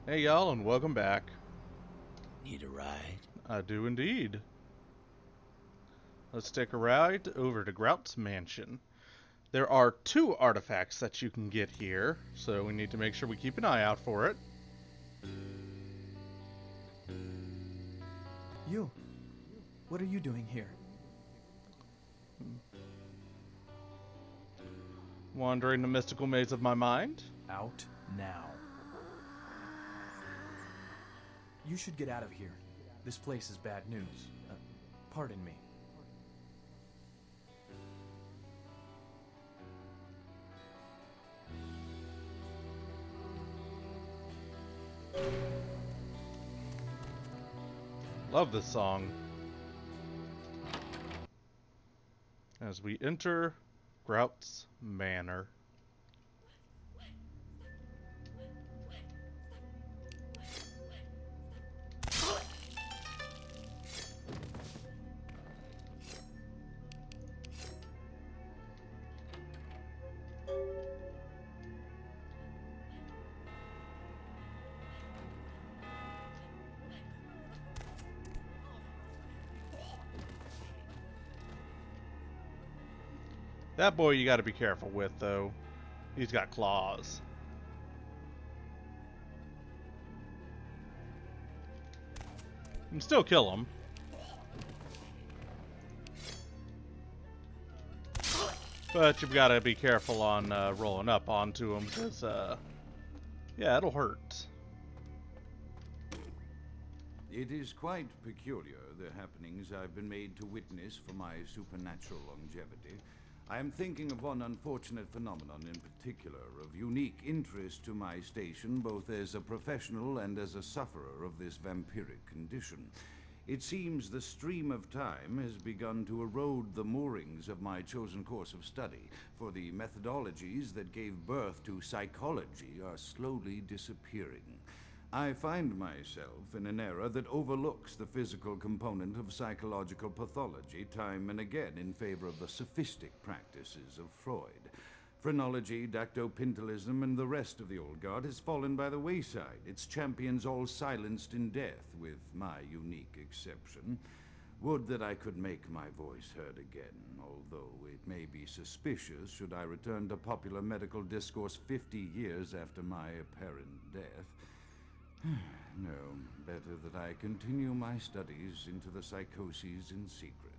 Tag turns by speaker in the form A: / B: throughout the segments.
A: Hey y'all, and welcome back.
B: Need a ride?
A: I do indeed. Let's take a ride over to Grout's mansion. There are two artifacts that you can get here, so we need to make sure we keep an eye out for it.
C: You. What are you doing here?
A: Wandering the mystical maze of my mind.
C: Out now. You should get out of here. This place is bad news. Pardon me.
A: Love this song. As we enter Grout's manor. That boy you gotta be careful with, though. He's got claws. You can still kill him. But you've got to be careful on rolling up onto him, because, yeah, it'll hurt.
D: It is quite peculiar, the happenings I've been made to witness for my supernatural longevity. I am thinking of one unfortunate phenomenon in particular, of unique interest to my station, both as a professional and as a sufferer of this vampiric condition. It seems the stream of time has begun to erode the moorings of my chosen course of study, for the methodologies that gave birth to psychology are slowly disappearing. I find myself in an era that overlooks the physical component of psychological pathology time and again in favor of the sophistic practices of Freud. Phrenology, dactopintilism, and the rest of the old guard has fallen by the wayside, its champions all silenced in death, with my unique exception. Would that I could make my voice heard again, although it may be suspicious should I return to popular medical discourse 50 years after my apparent death. No, better that I continue my studies into the psychoses in secret.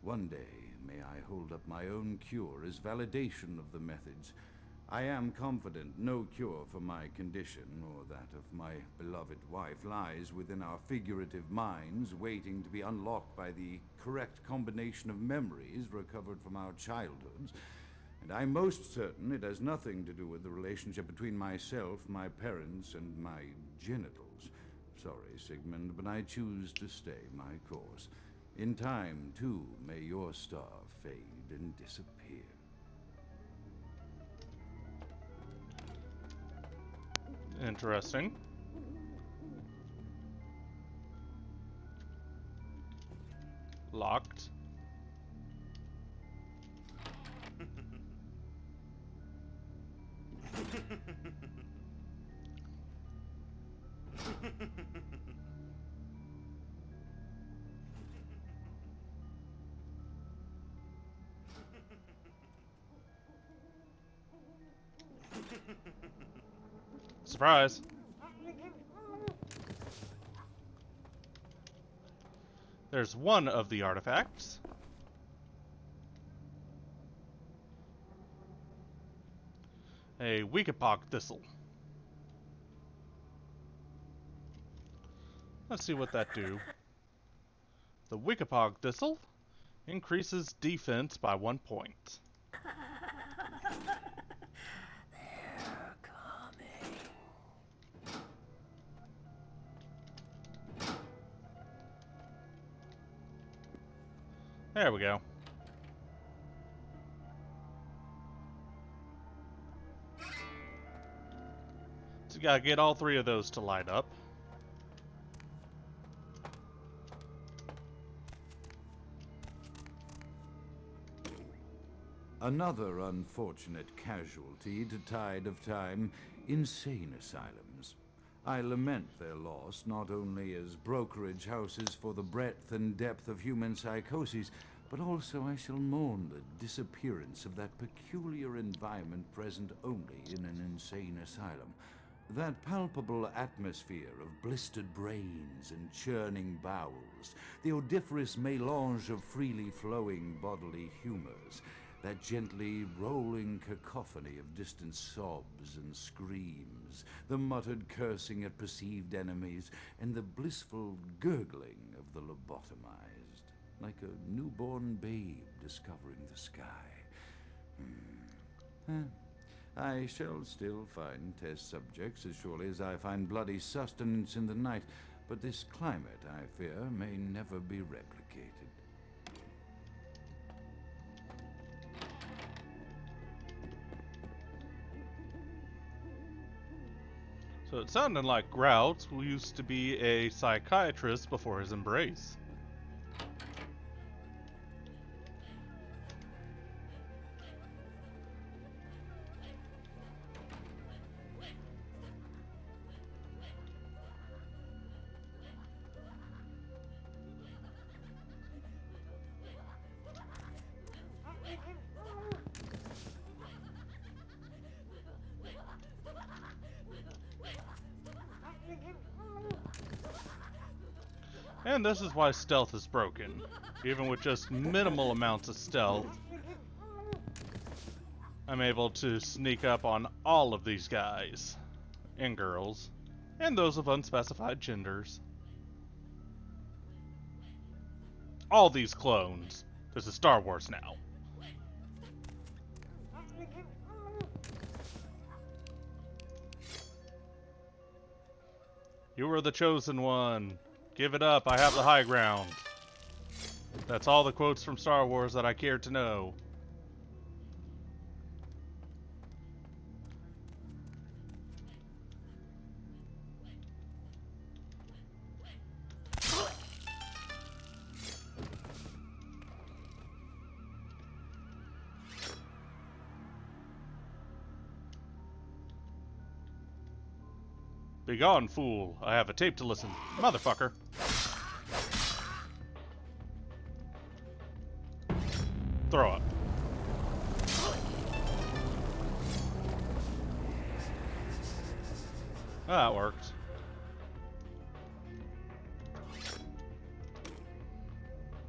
D: One day, may I hold up my own cure as validation of the methods. I am confident no cure for my condition, or that of my beloved wife, lies within our figurative minds, waiting to be unlocked by the correct combination of memories recovered from our childhoods. And I'm most certain it has nothing to do with the relationship between myself, my parents, and my genitals. Sorry, Sigmund, but I choose to stay my course. In time, too, may your star fade and disappear.
A: Interesting. Locked. Surprise. There's one of the artifacts. A Weekapog thistle. Let's see what that do. The Weekapog thistle increases defense by 1 point.
B: They're coming.
A: There we go. So you gotta get all three of those to light up.
D: Another unfortunate casualty to tide of time, insane asylums. I lament their loss not only as brokerage houses for the breadth and depth of human psychoses, but also I shall mourn the disappearance of that peculiar environment present only in an insane asylum. That palpable atmosphere of blistered brains and churning bowels, the odoriferous melange of freely flowing bodily humors, that gently rolling cacophony of distant sobs and screams, the muttered cursing at perceived enemies, and the blissful gurgling of the lobotomized, like a newborn babe discovering the sky. I shall still find test subjects as surely as I find bloody sustenance in the night, but this climate, I fear, may never be replicated.
A: So it sounded like Grout, who used to be a psychiatrist before his embrace. And this is why stealth is broken. Even with just minimal amounts of stealth, I'm able to sneak up on all of these guys and girls, and those of unspecified genders. All these clones. This is Star Wars now. You are the chosen one. Give it up, I have the high ground. That's all the quotes from Star Wars that I care to know. Begone, fool. I have a tape to listen. Motherfucker. Throw up. That worked.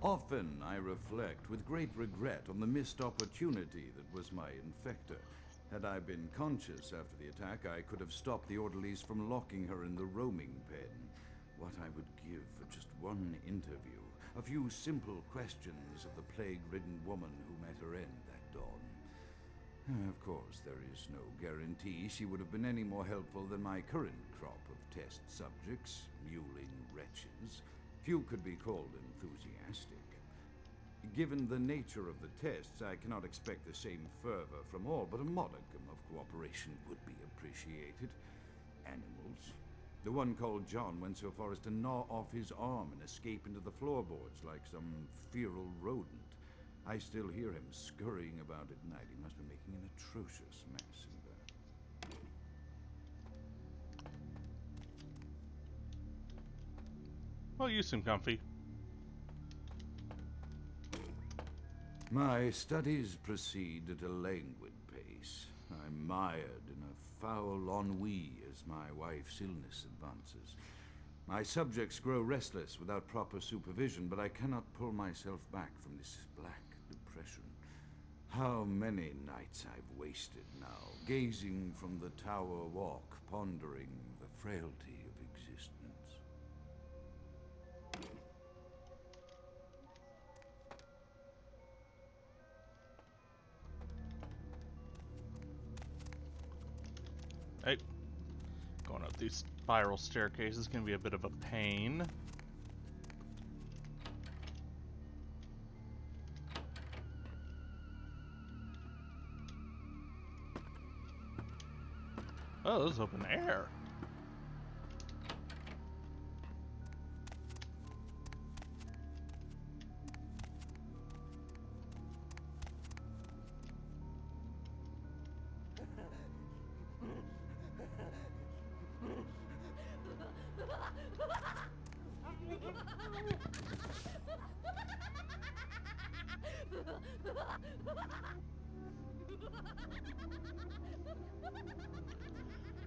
D: Often I reflect with great regret on the missed opportunity that was my infector. Had I been conscious after the attack, I could have stopped the orderlies from locking her in the roaming pen. What I would give for just one interview, a few simple questions of the plague-ridden woman who met her end that dawn. Of course, there is no guarantee she would have been any more helpful than my current crop of test subjects, mewling wretches. Few could be called enthusiastic. Given the nature of the tests, I cannot expect the same fervor from all, but a modicum of cooperation would be appreciated. Animals. The one called John went so far as to gnaw off his arm and escape into the floorboards like some feral rodent. I still hear him scurrying about at night. He must be making an atrocious mess in there.
A: Well, you seem comfy.
D: My studies proceed at a languid pace. I'm mired in a foul ennui as my wife's illness advances. My subjects grow restless without proper supervision, but I cannot pull myself back from this black depression. How many nights I've wasted now, gazing from the tower walk, pondering the frailty of existence.
A: Hey, going up these spiral staircases is going to be a bit of a pain. Oh, this is open air.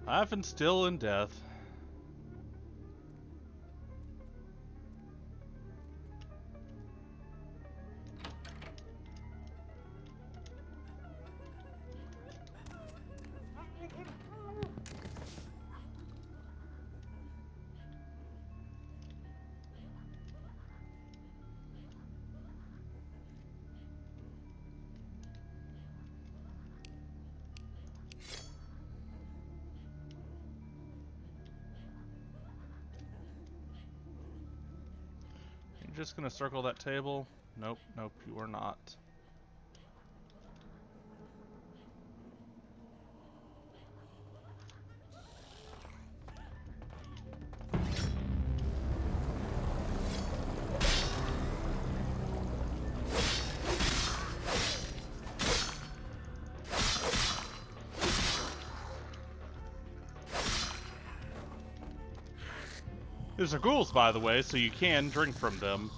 A: Life and still in death. You're just gonna circle that table? Nope, nope, you are not. These are ghouls, by the way, so you can drink from them.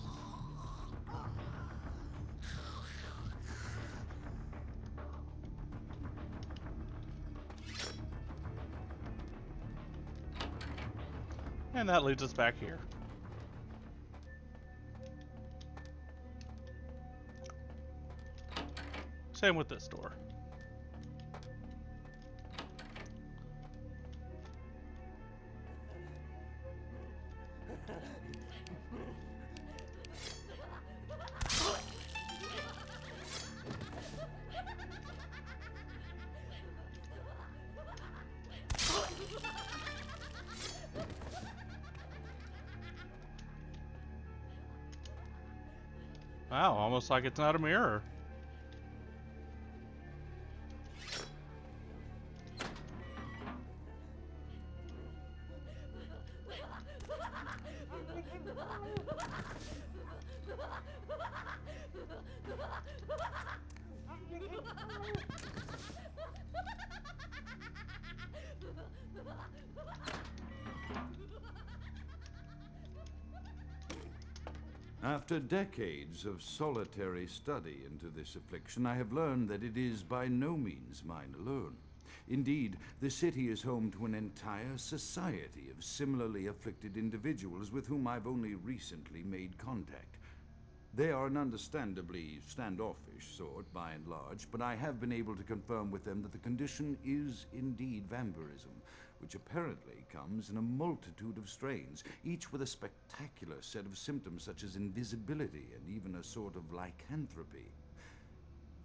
A: And that leads us back here. Same with this door. Wow, almost like it's not a mirror.
D: After decades of solitary study into this affliction, I have learned that it is by no means mine alone. Indeed, the city is home to an entire society of similarly afflicted individuals with whom I've only recently made contact. They are an understandably standoffish sort, by and large, but I have been able to confirm with them that the condition is indeed vampirism, which apparently comes in a multitude of strains, each with a spectacular set of symptoms such as invisibility and even a sort of lycanthropy.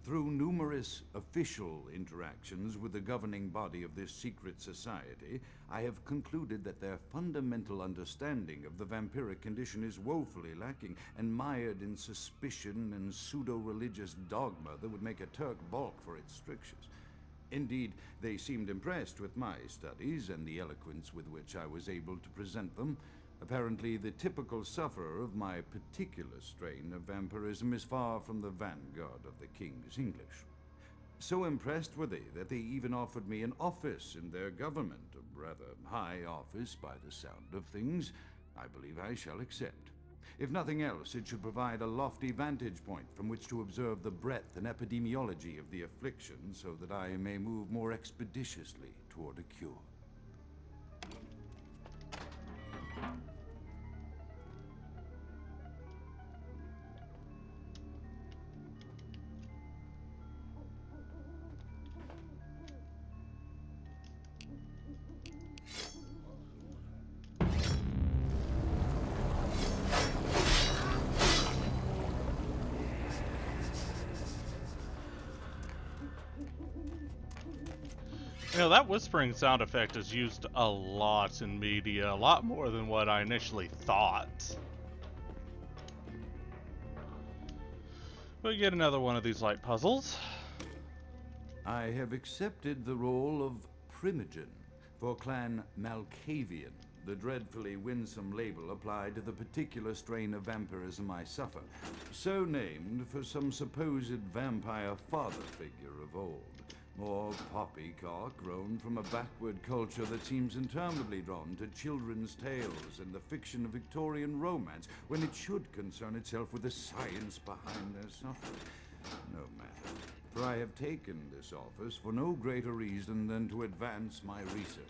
D: Through numerous official interactions with the governing body of this secret society, I have concluded that their fundamental understanding of the vampiric condition is woefully lacking and mired in suspicion and pseudo-religious dogma that would make a Turk balk for its strictures. Indeed, they seemed impressed with my studies and the eloquence with which I was able to present them. Apparently, the typical sufferer of my particular strain of vampirism is far from the vanguard of the King's English. So impressed were they that they even offered me an office in their government, a rather high office by the sound of things. I believe I shall accept. If nothing else, it should provide a lofty vantage point from which to observe the breadth and epidemiology of the affliction so that I may move more expeditiously toward a cure.
A: You know, that whispering sound effect is used a lot in media, a lot more than what I initially thought. We get another one of these light puzzles.
D: I have accepted the role of Primogin for Clan Malkavian, the dreadfully winsome label applied to the particular strain of vampirism I suffer, so named for some supposed vampire father figure of old. More poppycock grown from a backward culture that seems interminably drawn to children's tales and the fiction of Victorian romance, when it should concern itself with the science behind their suffering. No matter, for I have taken this office for no greater reason than to advance my research.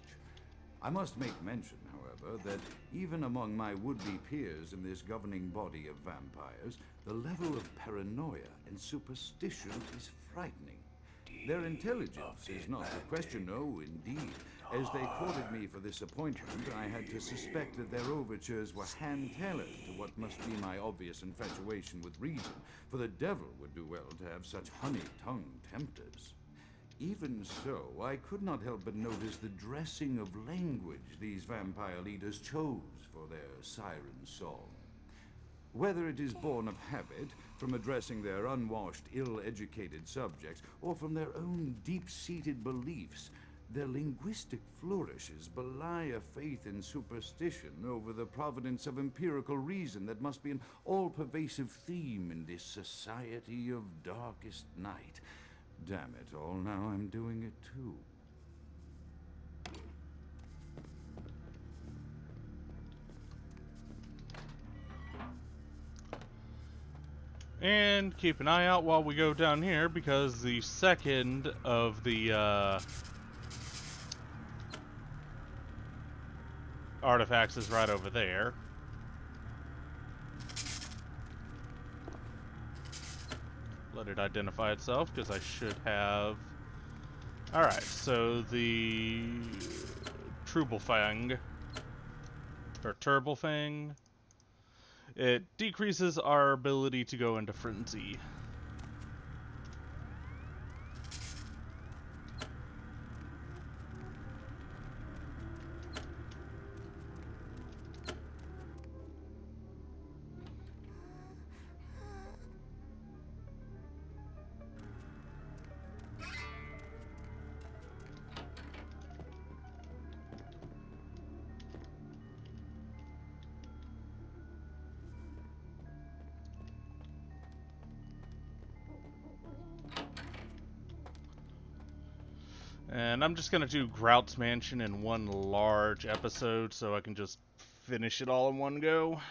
D: I must make mention, however, that even among my would-be peers in this governing body of vampires, the level of paranoia and superstition is frightening. Their intelligence is not the question, no, indeed. As they courted me for this appointment, I had to suspect that their overtures were hand-tailored to what must be my obvious infatuation with reason, for the devil would do well to have such honey-tongued tempters. Even so, I could not help but notice the dressing of language these vampire leaders chose for their siren song. Whether it is born of habit, from addressing their unwashed, ill-educated subjects, or from their own deep-seated beliefs, their linguistic flourishes belie a faith in superstition over the providence of empirical reason that must be an all-pervasive theme in this society of darkest night. Damn it all, now I'm doing it too.
A: And keep an eye out while we go down here, because the second of the artifacts is right over there. Let it identify itself, because I should have... Alright, so the Trublefang, or Turblefang, it decreases our ability to go into frenzy. And I'm just going to do Grout's Mansion in one large episode so I can just finish it all in one go.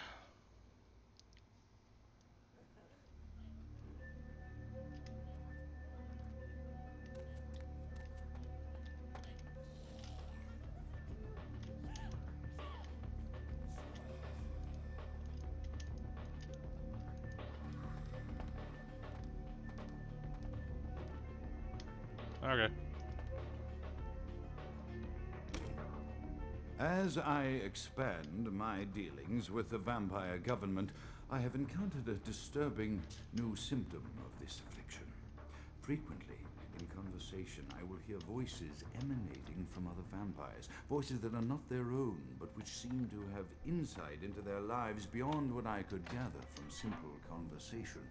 A: Okay.
D: As I expand my dealings with the vampire government, I have encountered a disturbing new symptom of this affliction. Frequently, in conversation, I will hear voices emanating from other vampires, voices that are not their own, but which seem to have insight into their lives beyond what I could gather from simple conversation.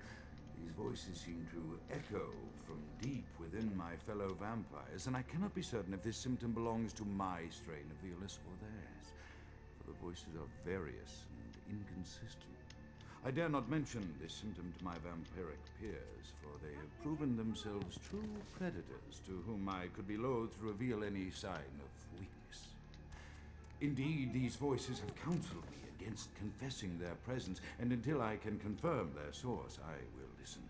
D: These voices seem to echo from deep within my fellow vampires, and I cannot be certain if this symptom belongs to my strain of the illness or theirs, for the voices are various and inconsistent. I dare not mention this symptom to my vampiric peers, for they have proven themselves true predators to whom I could be loath to reveal any sign of weakness. Indeed, these voices have counseled me against confessing their presence, and until I can confirm their source, I will listen.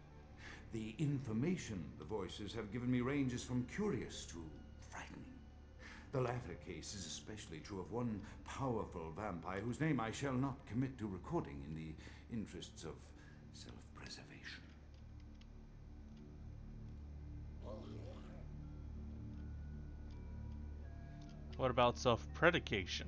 D: The information the voices have given me ranges from curious to frightening. The latter case is especially true of one powerful vampire whose name I shall not commit to recording in the interests of self-preservation.
A: What about self-predication?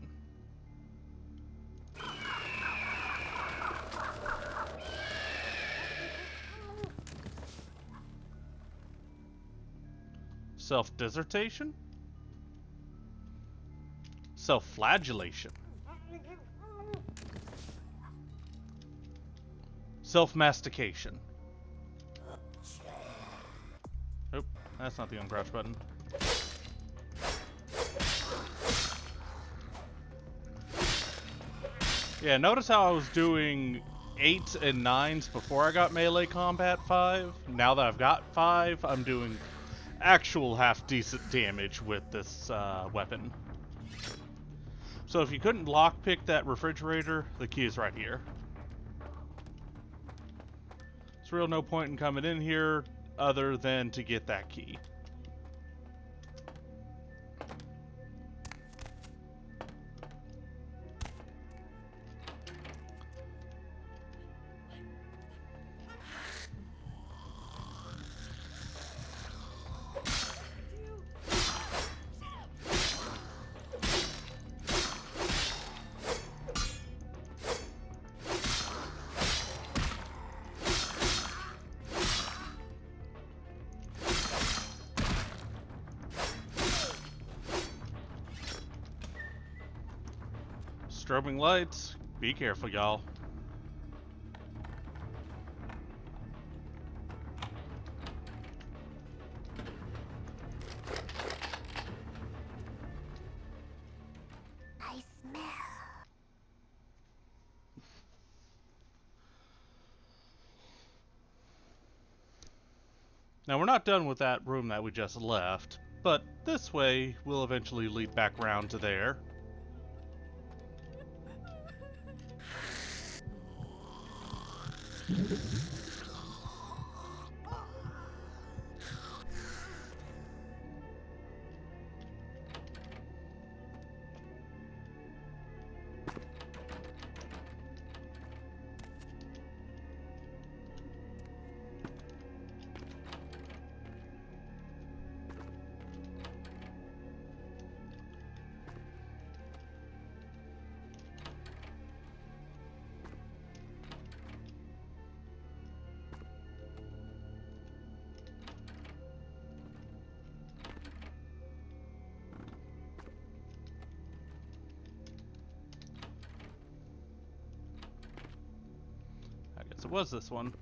A: Self-dissertation? Self-flagellation? Self-mastication? Nope, that's not the uncrouch button. Yeah, notice how I was doing 8s and 9s before I got Melee Combat 5. Now that I've got 5, I'm doing actual half-decent damage with this weapon. So if you couldn't lockpick that refrigerator, the key is right here. There's real no point in coming in here other than to get that key. Strobing lights. Be careful, y'all.
E: I smell.
A: Now, we're not done with that room that we just left, but this way will eventually lead back round to there. I guess it was this one.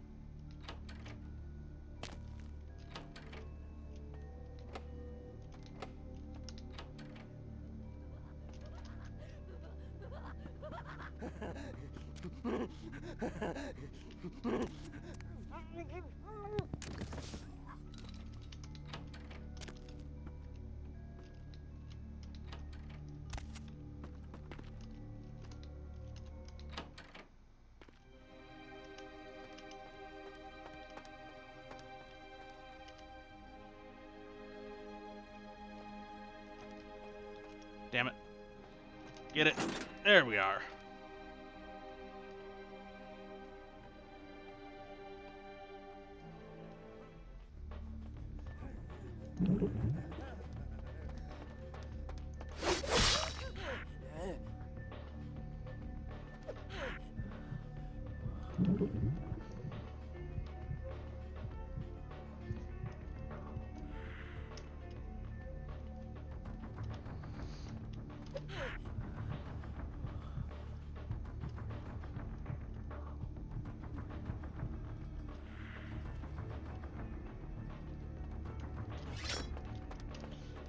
A: Damn it. Get it. There we are.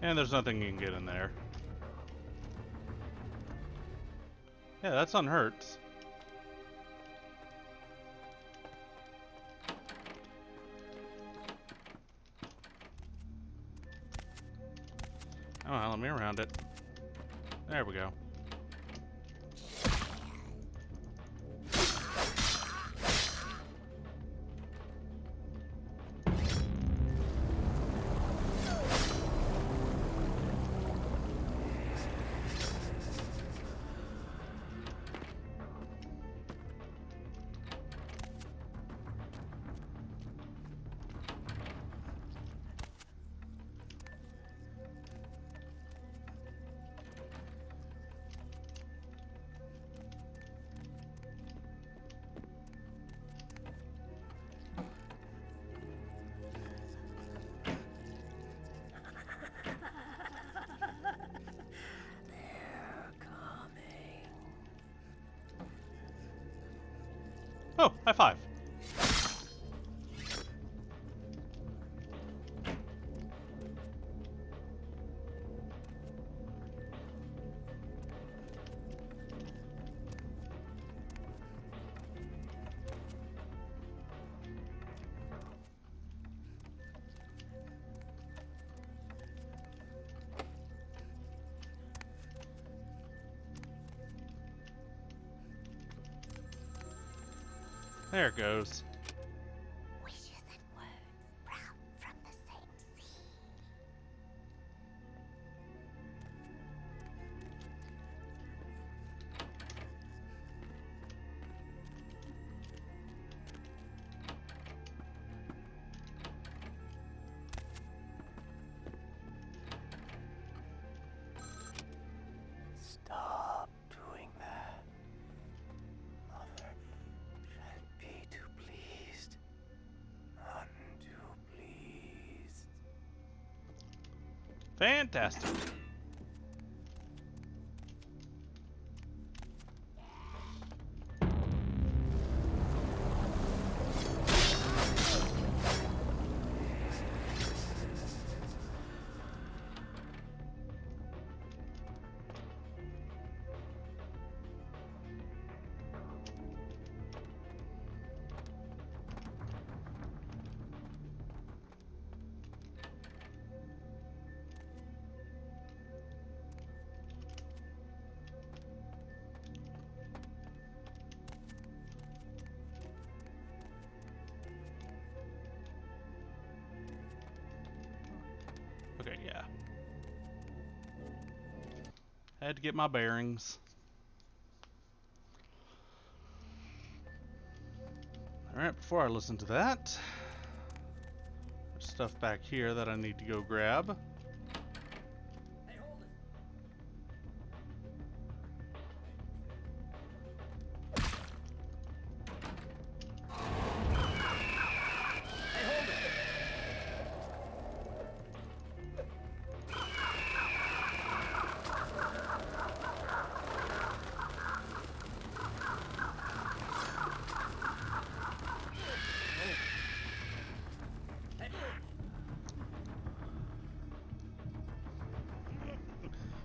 A: And there's nothing you can get in there. Yeah, that's on Hertz. Oh, well, let me around it. There we go. Oh, high five. There it goes.
E: Wishes and words sprout from the same sea.
B: Stop doing that. Mother shan't be too pleased. None too pleased.
A: Fantastic. Okay, yeah. Had to get my bearings. Alright, before I listen to that, there's stuff back here that I need to go grab.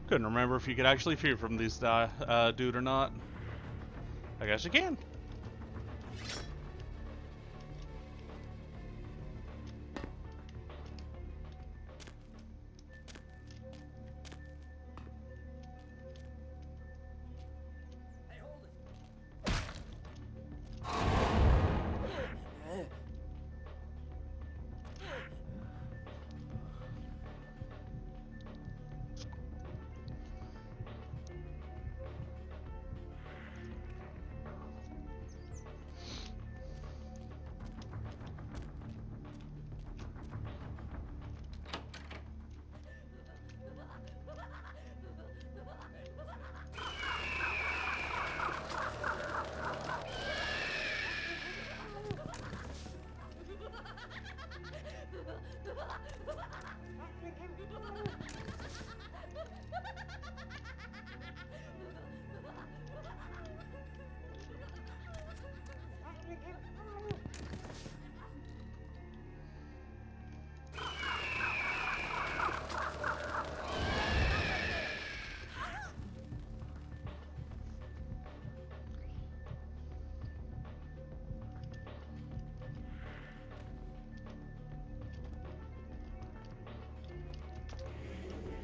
A: Couldn't remember if you could actually fear from these dude or not. I guess you can.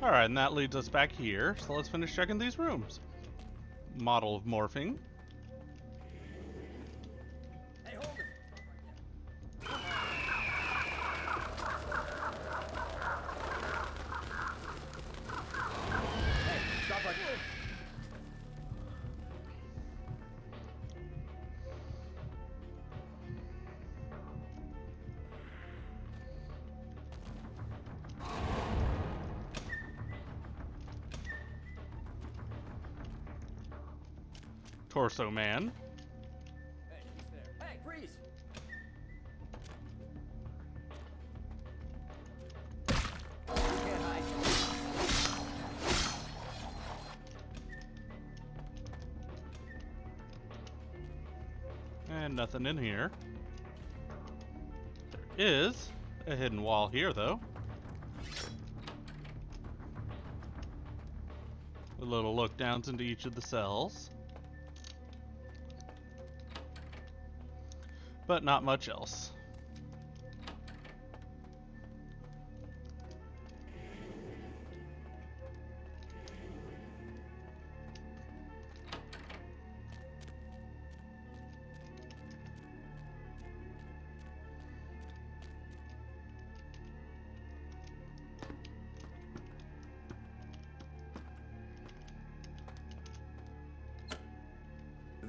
A: Alright, and that leads us back here, so let's finish checking these rooms. Model of morphing. Torso man.
F: Hey, he's there. Hey, freeze! Can't hide.
A: And nothing in here. There is a hidden wall here, though. With little look downs into each of the cells. But not much else.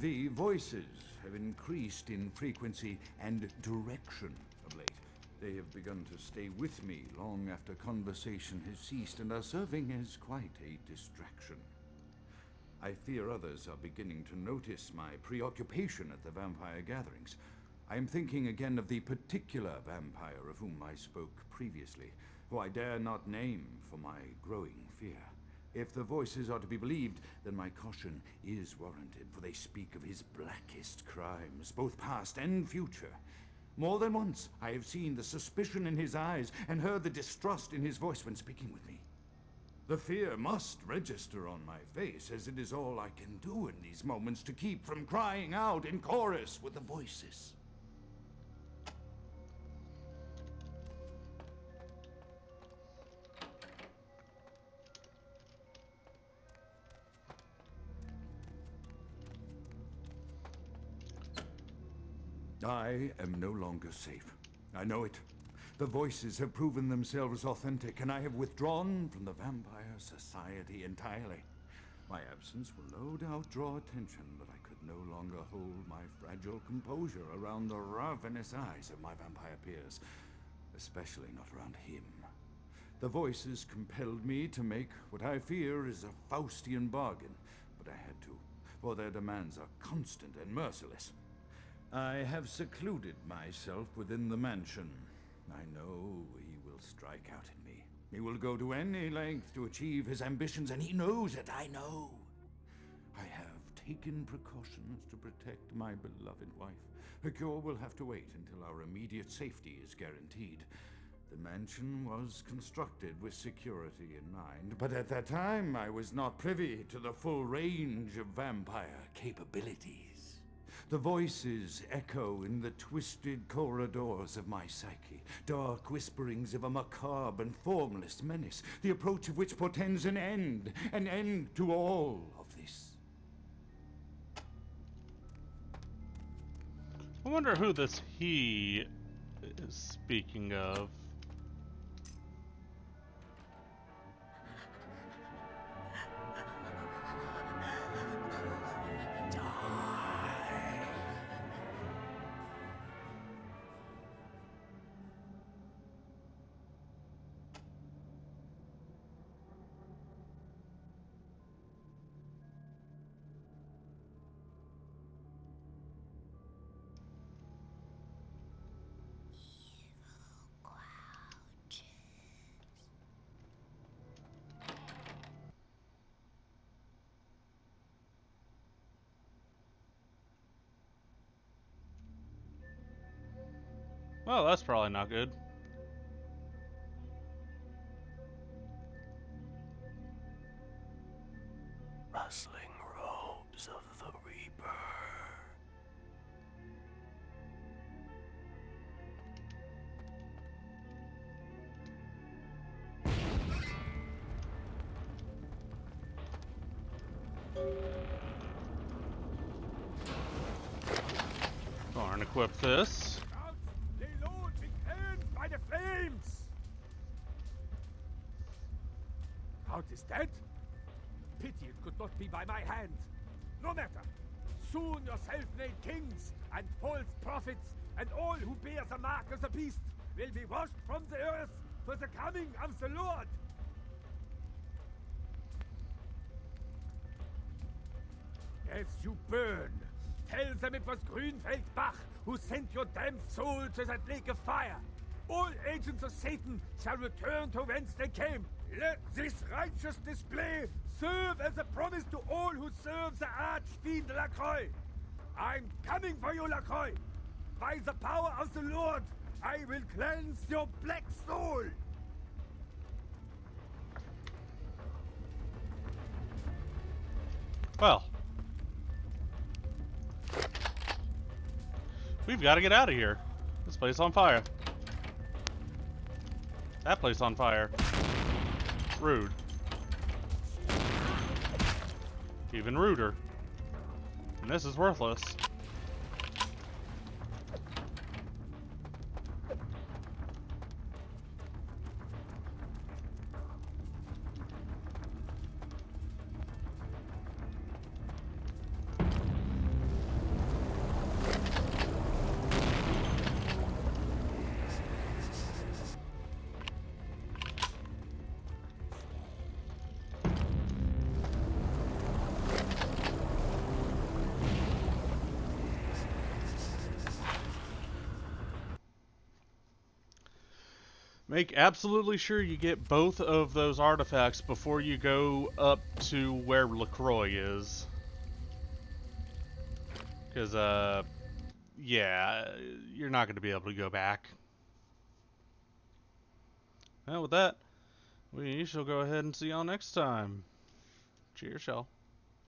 D: The voices have increased in frequency and direction of late. They have begun to stay with me long after conversation has ceased and are serving as quite a distraction. I fear others are beginning to notice my preoccupation at the vampire gatherings. I am thinking again of the particular vampire of whom I spoke previously, who I dare not name for my growing fear. If the voices are to be believed, then my caution is warranted, for they speak of his blackest crimes, both past and future. More than once I have seen the suspicion in his eyes and heard the distrust in his voice when speaking with me. The fear must register on my face, as it is all I can do in these moments to keep from crying out in chorus with the voices. I am no longer safe. I know it. The voices have proven themselves authentic, and I have withdrawn from the Vampire Society entirely. My absence will no doubt draw attention, but I could no longer hold my fragile composure around the ravenous eyes of my vampire peers, especially not around him. The voices compelled me to make what I fear is a Faustian bargain, but I had to, for their demands are constant and merciless. I have secluded myself within the mansion. I know he will strike out at me. He will go to any length to achieve his ambitions, and he knows it, I know. I have taken precautions to protect my beloved wife. Her cure will have to wait until our immediate safety is guaranteed. The mansion was constructed with security in mind, but at that time I was not privy to the full range of vampire capabilities. The voices echo in the twisted corridors of my psyche, dark whisperings of a macabre and formless menace, the approach of which portends an end to all of this.
A: I wonder who this he is speaking of. Well, that's probably not good.
B: Rustling robes of the Reaper.
A: Go on and equip this.
G: Lay low and be cleansed by the flames! Count is dead? Pity it could not be by my hand. No matter. Soon your self-made kings and false prophets and all who bear the mark of the beast will be washed from the earth for the coming of the Lord. As you burn, tell them it was Grünfeld Bach who sent your damned soul to that lake of fire. All agents of Satan shall return to whence they came. Let this righteous display serve as a promise to all who serve the archfiend Lacroix. I'm coming for you, Lacroix. By the power of the Lord, I will cleanse your black soul.
A: Well, we've got to get out of here. This place on fire. That place on fire. Rude. Even ruder. And this is worthless. Make absolutely sure you get both of those artifacts before you go up to where LaCroix is. Because, yeah, you're not going to be able to go back. Well, with that, we shall go ahead and see y'all next time. Cheers, y'all.